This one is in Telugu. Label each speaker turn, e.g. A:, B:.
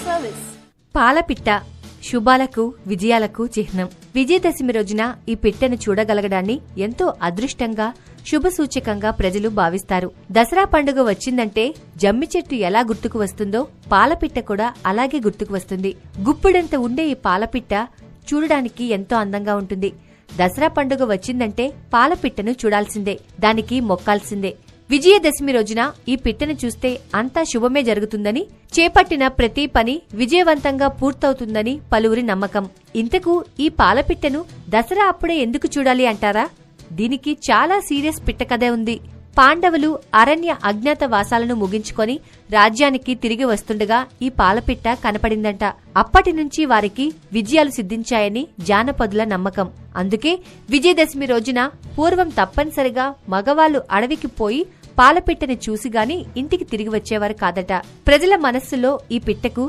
A: service.
B: పాలపిట్ట శుభాలకు విజయాలకు చిహ్నం. విజయదశమి రోజున ఈ పిట్టను చూడగలగడాన్ని ఎంతో అదృష్టంగా శుభసూచకంగా ప్రజలు భావిస్తారు. దసరా పండుగ వచ్చిందంటే జమ్మి చెట్టు ఎలా గుర్తుకు వస్తుందో పాలపిట్ట కూడా అలాగే గుర్తుకు వస్తుంది. గుప్పిడంత ఉండే ఈ పాలపిట్ట చూడడానికి ఎంతో అందంగా ఉంటుంది. దసరా పండుగ వచ్చిందంటే పాలపిట్టను చూడాల్సిందే, దానికి మొక్కాల్సిందే. విజయదశమి రోజున ఈ పిట్టను చూస్తే అంతా శుభమే జరుగుతుందని, చేపట్టిన ప్రతి పని విజయవంతంగా పూర్తవుతుందని పలువురి నమ్మకం. ఇంతకు ఈ పాలపిట్టను దసరా అప్పుడే ఎందుకు చూడాలి అంటారా? దీనికి చాలా సీరియస్ పిట్ట కథే ఉంది. పాండవులు అరణ్య అజ్ఞాత వాసాలను ముగించుకొని రాజ్యానికి తిరిగి వస్తుండగా ఈ పాలపిట్ట కనపడిందంట. అప్పటి నుంచి వారికి విజయాలు సిద్ధించాయని జానపదుల నమ్మకం. అందుకే విజయదశమి రోజున పూర్వం తప్పనిసరిగా మగవాళ్లు అడవికి పోయి పాలపిట్టని చూసిగాని ఇంటికి తిరిగి వచ్చేవారు కాదట. ప్రజల మనస్సులో ఈ పిట్టకు